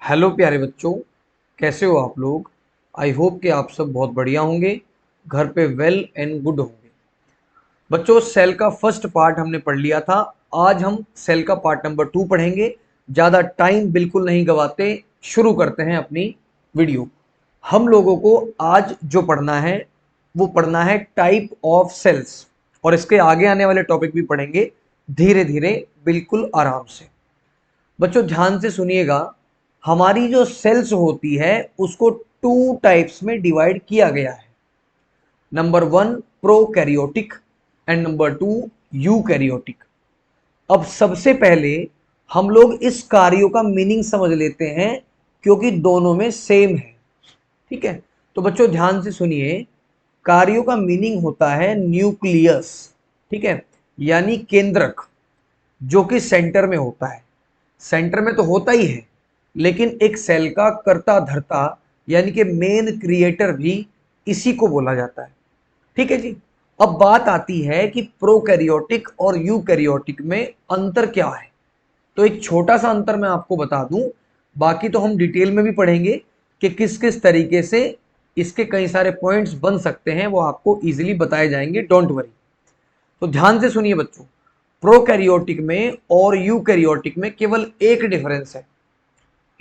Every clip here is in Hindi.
हेलो प्यारे बच्चों, कैसे हो आप लोग। आई होप कि आप सब बहुत बढ़िया होंगे, घर पे वेल एंड गुड होंगे। बच्चों, सेल का फर्स्ट पार्ट हमने पढ़ लिया था। आज हम सेल का पार्ट नंबर 2 पढ़ेंगे। ज़्यादा टाइम बिल्कुल नहीं गवाते, शुरू करते हैं अपनी वीडियो। हम लोगों को आज जो पढ़ना है वो पढ़ना है टाइप ऑफ सेल्स, और इसके आगे आने वाले टॉपिक भी पढ़ेंगे धीरे धीरे, बिल्कुल आराम से। बच्चों ध्यान से सुनिएगा, हमारी जो सेल्स होती है उसको टू टाइप्स में डिवाइड किया गया है। Number 1 prokaryotic and number 2 eukaryotic. अब सबसे पहले हम लोग इस कार्यों का मीनिंग समझ लेते हैं, क्योंकि दोनों में सेम है। ठीक है, तो बच्चों ध्यान से सुनिए। कार्यों का मीनिंग होता है न्यूक्लियस, ठीक है, यानी केंद्रक, जो कि सेंटर में होता है। सेंटर में तो होता ही है, लेकिन एक सेल का कर्ता धर्ता यानी कि मेन क्रिएटर भी इसी को बोला जाता है। ठीक है जी। अब बात आती है कि प्रोकैरियोटिक और यूकैरियोटिक में अंतर क्या है। तो एक छोटा सा अंतर मैं आपको बता दूं, बाकी तो हम डिटेल में भी पढ़ेंगे कि किस किस तरीके से इसके कई सारे पॉइंट्स बन सकते हैं, वो आपको इजीली बताए जाएंगे, डोंट वरी। तो ध्यान से सुनिए बच्चों, प्रोकैरियोटिक में और यूकैरियोटिक में केवल एक डिफरेंस है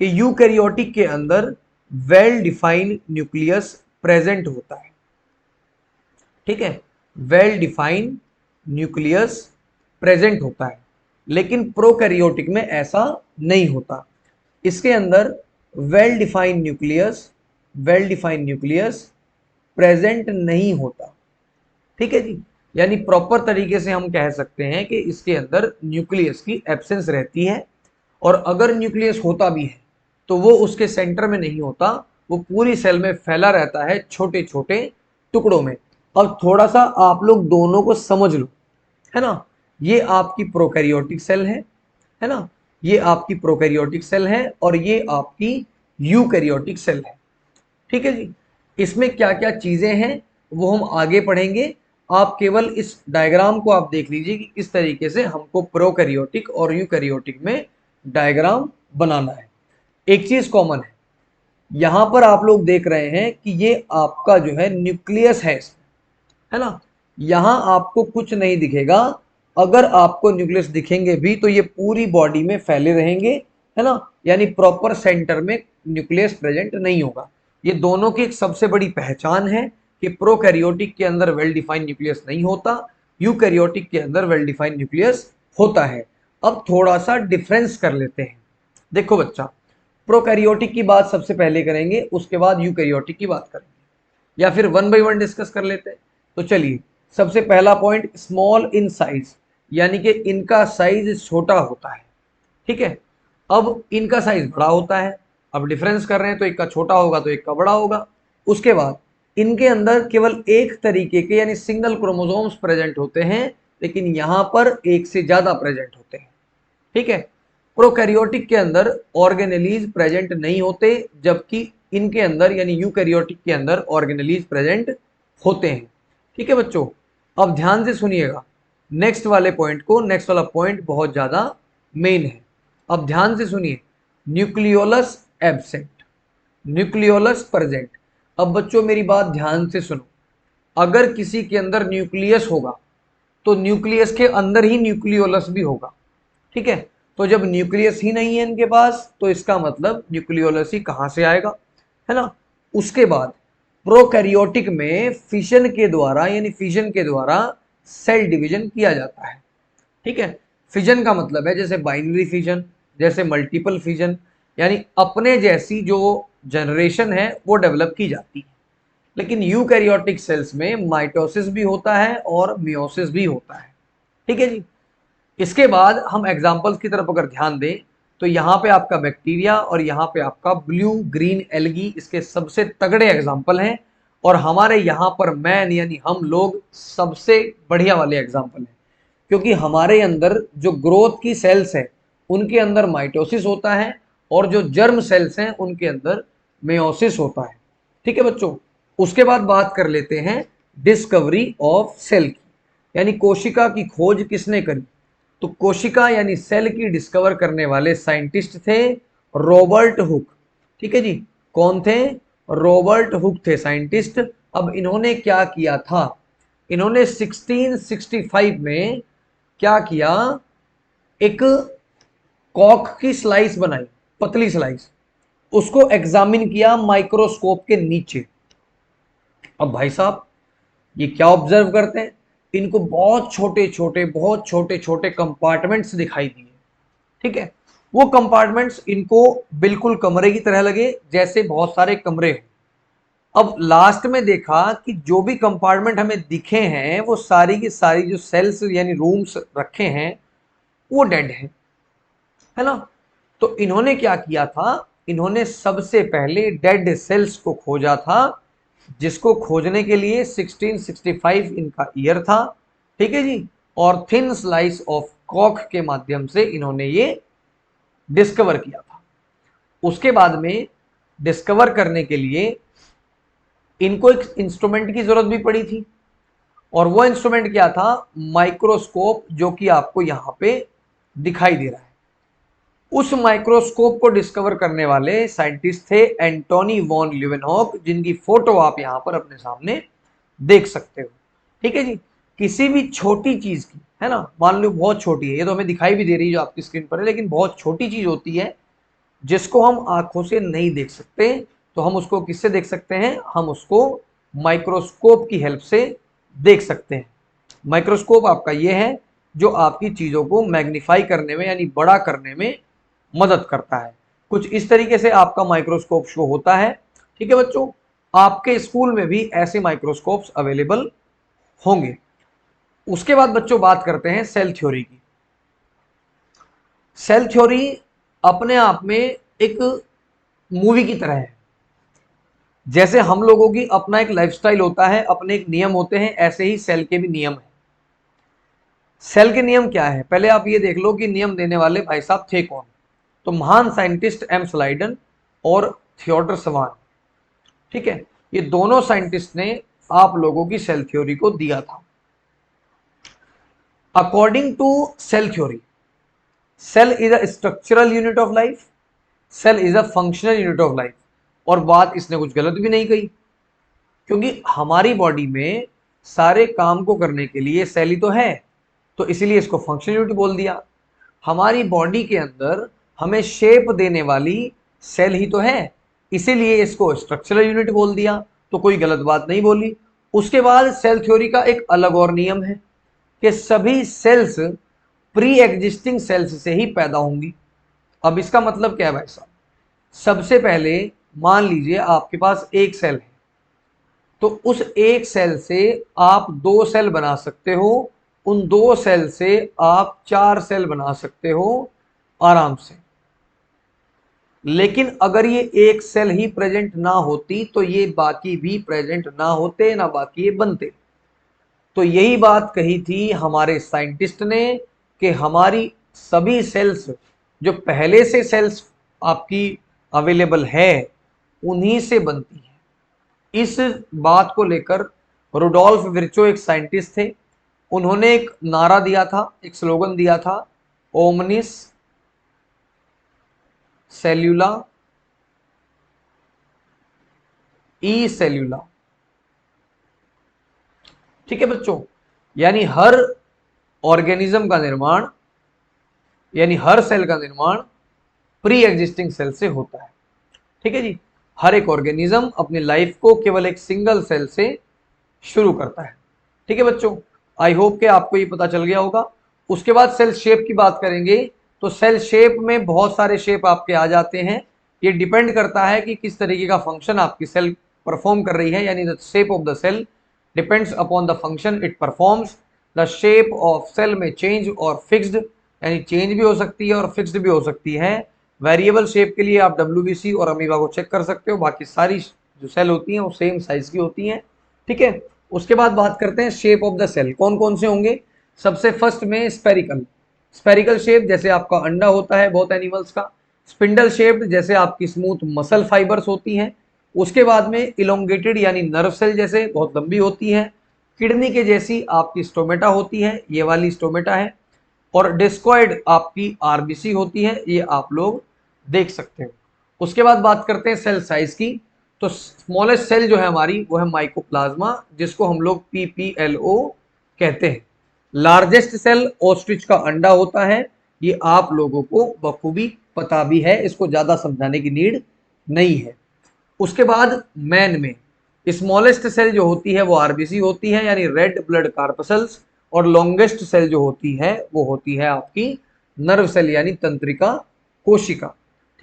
कि यूकैरियोटिक के अंदर वेल डिफाइंड न्यूक्लियस प्रेजेंट होता है। ठीक है, वेल डिफाइंड न्यूक्लियस प्रेजेंट होता है, लेकिन प्रोकैरियोटिक में ऐसा नहीं होता। इसके अंदर वेल डिफाइंड न्यूक्लियस प्रेजेंट नहीं होता। ठीक है जी, यानी प्रॉपर तरीके से हम कह सकते हैं कि इसके अंदर न्यूक्लियस की एब्सेंस रहती है, और अगर न्यूक्लियस होता भी है तो वो उसके सेंटर में नहीं होता, वो पूरी सेल में फैला रहता है छोटे छोटे टुकड़ों में। अब थोड़ा सा आप लोग दोनों को समझ लो, है ना। ये आपकी प्रोकैरियोटिक सेल है ना, ये आपकी प्रोकैरियोटिक सेल है और ये आपकी यूकैरियोटिक सेल है। ठीक है जी। इसमें क्या क्या चीजें हैं वो हम आगे पढ़ेंगे। आप केवल इस डायग्राम को आप देख लीजिए कि किस तरीके से हमको प्रोकैरियोटिक और यूकैरियोटिक में डायग्राम बनाना है। एक चीज कॉमन है, यहां पर आप लोग देख रहे हैं कि ये आपका जो है न्यूक्लियस है ना। यहां आपको कुछ नहीं दिखेगा। अगर आपको न्यूक्लियस दिखेंगे भी तो ये पूरी बॉडी में फैले रहेंगे, है ना, यानी प्रॉपर सेंटर में न्यूक्लियस प्रेजेंट नहीं होगा। ये दोनों की एक सबसे बड़ी पहचान है कि प्रोकैरियोटिक के अंदर वेल डिफाइंड न्यूक्लियस नहीं होता, यूकैरियोटिक के अंदर वेल डिफाइंड न्यूक्लियस होता है। अब थोड़ा सा डिफरेंस कर लेते हैं। देखो बच्चा, प्रोकैरियोटिक की बात सबसे पहले करेंगे, उसके बाद यूकैरियोटिक की बात करेंगे, या फिर वन बाई वन डिस्कस कर लेते हैं। तो चलिए, सबसे पहला पॉइंट स्मॉल इन साइज, यानी कि इनका साइज छोटा होता है। ठीक है, अब इनका साइज बड़ा होता है। अब डिफरेंस कर रहे हैं तो एक का छोटा होगा तो एक का बड़ा होगा। उसके बाद इनके अंदर केवल एक तरीके के यानी सिंगल क्रोमोसोम्स प्रेजेंट होते हैं, लेकिन यहां पर एक से ज्यादा प्रेजेंट होते हैं। ठीक है, प्रोकैरियोटिक के अंदर ऑर्गेनेलीज प्रेजेंट नहीं होते, जबकि इनके अंदर यानी यूकैरियोटिक के अंदर ऑर्गेनेलीज प्रेजेंट होते हैं। ठीक है बच्चों, अब ध्यान से सुनिएगा नेक्स्ट वाले पॉइंट को। नेक्स्ट वाला पॉइंट बहुत ज्यादा मेन है। अब ध्यान से सुनिए, न्यूक्लियोलस एब्सेंट, न्यूक्लियोलस प्रेजेंट। अब बच्चों मेरी बात ध्यान से सुनो, अगर किसी के अंदर न्यूक्लियस होगा तो न्यूक्लियस के अंदर ही न्यूक्लियोलस भी होगा। ठीक है, तो जब न्यूक्लियस ही नहीं है इनके पास तो इसका मतलब न्यूक्लियोलस ही कहां से आएगा, है ना। उसके बाद प्रोकैरियोटिक में फिशन के द्वारा यानी फिशन के द्वारा सेल डिवीजन किया जाता है। ठीक है, फिजन का मतलब है जैसे बाइनरी फिजन, जैसे मल्टीपल फिजन, यानी अपने जैसी जो जनरेशन है वो डेवलप की जाती है। लेकिन यूकैरियोटिक सेल्स में माइटोसिस भी होता है और मियोसिस भी होता है। ठीक है जी। इसके बाद हम एग्जाम्पल्स की तरफ अगर ध्यान दें तो यहाँ पे आपका बैक्टीरिया और यहाँ पे आपका ब्लू ग्रीन एल्गी इसके सबसे तगड़े एग्जाम्पल हैं, और हमारे यहाँ पर मैन यानी हम लोग सबसे बढ़िया वाले एग्जाम्पल हैं, क्योंकि हमारे अंदर जो ग्रोथ की सेल्स हैं उनके अंदर माइटोसिस होता है, और जो जर्म सेल्स हैं उनके अंदर मेयोसिस होता है। ठीक है बच्चों, उसके बाद बात कर लेते हैं डिस्कवरी ऑफ सेल की, यानी कोशिका की खोज किसने करी। तो कोशिका यानी सेल की डिस्कवर करने वाले साइंटिस्ट थे रॉबर्ट हुक। ठीक है जी, कौन थे? रॉबर्ट हुक थे साइंटिस्ट। अब इन्होंने क्या किया था, इन्होंने 1665 में क्या किया, एक कॉक की स्लाइस बनाई, पतली स्लाइस, उसको एग्जामिन किया माइक्रोस्कोप के नीचे। अब भाई साहब ये क्या ऑब्जर्व करते हैं, इनको बहुत छोटे छोटे कंपार्टमेंट्स दिखाई दिए। ठीक है, वो कंपार्टमेंट्स इनको बिल्कुल कमरे की तरह लगे, जैसे बहुत सारे कमरे हो। अब लास्ट में देखा कि जो भी कंपार्टमेंट हमें दिखे हैं वो सारी की सारी जो सेल्स यानी रूम्स रखे हैं वो डेड है ना। तो इन्होंने क्या किया था, इन्होंने सबसे पहले डेड सेल्स को खोजा था, जिसको खोजने के लिए 1665 इनका ईयर था। ठीक है जी, और थिन स्लाइस ऑफ कॉक के माध्यम से इन्होंने ये डिस्कवर किया था। उसके बाद में डिस्कवर करने के लिए इनको एक इंस्ट्रूमेंट की जरूरत भी पड़ी थी, और वो इंस्ट्रूमेंट क्या था, माइक्रोस्कोप, जो कि आपको यहां पे दिखाई दे रहा है। उस माइक्रोस्कोप को डिस्कवर करने वाले साइंटिस्ट थे एंटोनी वॉन ल्यूवेनहॉक, जिनकी फोटो आप यहां पर अपने सामने देख सकते हो। ठीक है जी, किसी भी छोटी चीज की, है ना, मान लो बहुत छोटी है, ये तो हमें दिखाई भी दे रही है जो आपकी स्क्रीन पर है, लेकिन बहुत छोटी चीज होती है जिसको हम आंखों से नहीं देख सकते, तो हम उसको किससे देख सकते हैं, हम उसको माइक्रोस्कोप की हेल्प से देख सकते हैं। माइक्रोस्कोप आपका ये है जो आपकी चीजों को मैग्नीफाई करने में यानी बड़ा करने में मदद करता है। कुछ इस तरीके से आपका माइक्रोस्कोप शो होता है। ठीक है बच्चों, आपके स्कूल में भी ऐसे माइक्रोस्कोप्स अवेलेबल होंगे। उसके बाद बच्चों बात करते हैं सेल थ्योरी की। सेल थ्योरी अपने आप में एक मूवी की तरह है। जैसे हम लोगों की अपना एक लाइफस्टाइल होता है, अपने एक नियम होते हैं, ऐसे ही सेल के भी नियम है। सेल के नियम क्या है, पहले आप ये देख लो कि नियम देने वाले भाई साहब थे कौन। तो महान साइंटिस्ट एम स्लाइडन और थियोडर सवान। ठीक है, ये दोनों साइंटिस्ट ने आप लोगों की सेल थ्योरी को दिया था। According to cell theory, cell is a structural unit of life, cell is a functional unit of life. और बात इसने कुछ गलत भी नहीं कही, क्योंकि हमारी बॉडी में सारे काम को करने के लिए सेल ही तो है, तो इसीलिए इसको फंक्शनल यूनिट बोल दिया। हमारी बॉडी के अंदर हमें शेप देने वाली सेल ही तो है, इसीलिए इसको स्ट्रक्चरल यूनिट बोल दिया, तो कोई गलत बात नहीं बोली। उसके बाद सेल थ्योरी का एक अलग और नियम है कि सभी सेल्स प्री एग्जिस्टिंग सेल्स से ही पैदा होंगी। अब इसका मतलब क्या है भाई साहब, सबसे पहले मान लीजिए आपके पास एक सेल है, तो उस एक सेल से आप दो सेल बना सकते हो, उन दो सेल से आप चार सेल बना सकते हो आराम से। लेकिन अगर ये एक सेल ही प्रेजेंट ना होती तो ये बाकी भी प्रेजेंट ना होते, ना बाकी ये बनते। तो यही बात कही थी हमारे साइंटिस्ट ने कि हमारी सभी सेल्स, जो पहले से सेल्स आपकी अवेलेबल है, उन्हीं से बनती है। इस बात को लेकर रुडोल्फ विर्चो एक साइंटिस्ट थे, उन्होंने एक नारा दिया था, एक स्लोगन दिया था, ओमनिस सेल्यूला ई सेल्यूला। ठीक है बच्चों, यानी हर ऑर्गेनिज्म का निर्माण, यानी हर सेल का निर्माण प्री एग्जिस्टिंग सेल से होता है। ठीक है जी, हर एक ऑर्गेनिज्म अपनी लाइफ को केवल एक सिंगल सेल से शुरू करता है। ठीक है बच्चों, आई होप कि आपको ये पता चल गया होगा। उसके बाद सेल शेप की बात करेंगे, तो सेल शेप में बहुत सारे शेप आपके आ जाते हैं। ये डिपेंड करता है कि किस तरीके का फंक्शन आपकी सेल परफॉर्म कर रही है, यानी the shape of the cell depends upon the function it performs. The shape of cell में चेंज और फिक्स्ड, यानी चेंज भी हो सकती है और फिक्स्ड भी हो सकती है। वेरिएबल शेप के लिए आप WBC और अमीबा को चेक कर सकते हो, बाकी सारी जो सेल होती हैं वो सेम साइज की होती हैं। ठीक है, उसके बाद बात करते हैं शेप ऑफ द सेल कौन कौन से होंगे। सबसे फर्स्ट में स्पेरिकल, स्पेरिकल शेप जैसे आपका अंडा होता है बहुत एनिमल्स का। स्पिंडल शेप्ड जैसे आपकी स्मूथ मसल फाइबर्स होती हैं। उसके बाद में इलोंगेटेड यानी नर्व सेल जैसे बहुत लंबी होती हैं। किडनी के जैसी आपकी स्टोमेटा होती है, ये वाली स्टोमेटा है। और डिस्कॉइड आपकी RBC होती है, ये आप लोग देख सकते हो। उसके बाद बात करते हैं सेल साइज की। तो स्मॉलेस्ट सेल जो है हमारी वो है माइकोप्लाज्मा, जिसको हम लोग PPLO कहते हैं। लार्जेस्ट सेल ऑस्ट्रिच का अंडा होता है, ये आप लोगों को बखूबी पता भी है, इसको ज्यादा समझाने की नीड नहीं है। उसके बाद मैन में स्मॉलेस्ट सेल जो होती है वो आरबीसी होती है, यानी रेड ब्लड कार्पसल्स, और लॉन्गेस्ट सेल जो होती है वो होती है आपकी नर्व सेल यानी तंत्रिका कोशिका।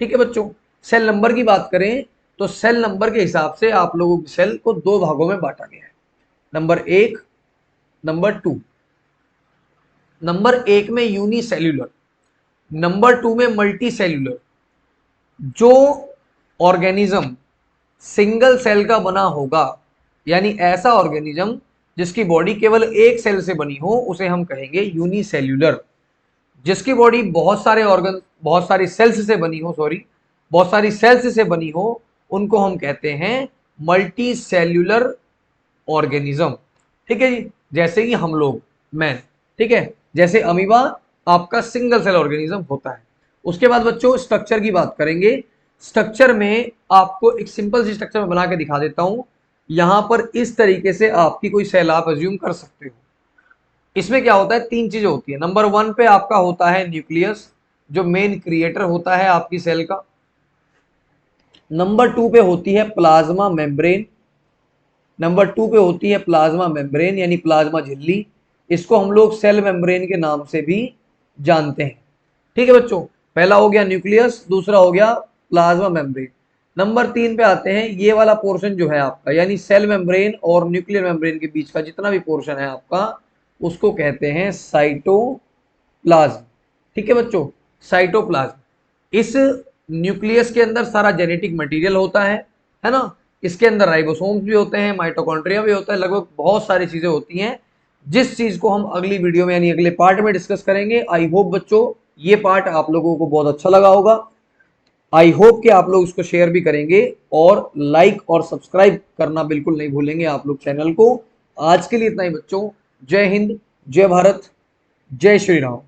ठीक है बच्चों, सेल नंबर की बात करें तो सेल नंबर के हिसाब से आप लोगों की सेल को दो भागों में बांटा गया है, नंबर 1, नंबर 2। नंबर 1 में यूनिसेल्यूलर, नंबर 2 में मल्टी सेल्यूलर। जो ऑर्गेनिज्म सिंगल सेल का बना होगा, यानी ऐसा ऑर्गेनिज्म जिसकी बॉडी केवल एक सेल से बनी हो, उसे हम कहेंगे यूनिसेल्यूलर। जिसकी बॉडी बहुत सारे ऑर्गन, बहुत सारी सेल्स से बनी हो, बहुत सारी सेल्स से बनी हो, उनको हम कहते हैं मल्टी सेल्यूलर ऑर्गेनिज्म। ठीक है जी, जैसे कि हम लोग मैन, ठीक है, जैसे अमीबा आपका सिंगल सेल ऑर्गेनिज्म होता है। उसके बाद बच्चों स्ट्रक्चर की बात करेंगे। स्ट्रक्चर में आपको एक सिंपल सी स्ट्रक्चर में बना के दिखा देता हूं। यहां पर इस तरीके से आपकी कोई सेल आप अज्यूम कर सकते हो। इसमें क्या होता है, तीन चीजें होती है। नंबर 1 पे आपका होता है न्यूक्लियस, जो मेन क्रिएटर होता है आपकी सेल का। नंबर 2 पे होती है प्लाज्मा मेम्ब्रेन, नंबर 2 पे होती है प्लाज्मा मेम्ब्रेन यानी प्लाज्मा झिल्ली। इसको हम लोग सेल मेम्ब्रेन के नाम से भी जानते हैं। ठीक है बच्चों, पहला हो गया न्यूक्लियस, दूसरा हो गया प्लाज्मा मेम्ब्रेन। नंबर 3 पे आते हैं, ये वाला पोर्शन जो है आपका, यानी सेल मेम्ब्रेन और न्यूक्लियर मेम्ब्रेन के बीच का जितना भी पोर्शन है आपका, उसको कहते हैं साइटोप्लाज्म। ठीक है बच्चों, साइटोप्लाज्म। इस न्यूक्लियस के अंदर सारा जेनेटिक मटेरियल होता है ना। इसके अंदर राइबोसोम्स भी होते हैं, माइटोकॉन्ड्रिया भी होता है, लगभग बहुत सारी चीजें होती हैं, जिस चीज को हम अगली वीडियो में यानी अगले पार्ट में डिस्कस करेंगे। आई होप बच्चों ये पार्ट आप लोगों को बहुत अच्छा लगा होगा। आई होप कि आप लोग इसको शेयर भी करेंगे और लाइक और सब्सक्राइब करना बिल्कुल नहीं भूलेंगे आप लोग चैनल को। आज के लिए इतना ही बच्चों, जय हिंद, जय भारत, जय श्री राम।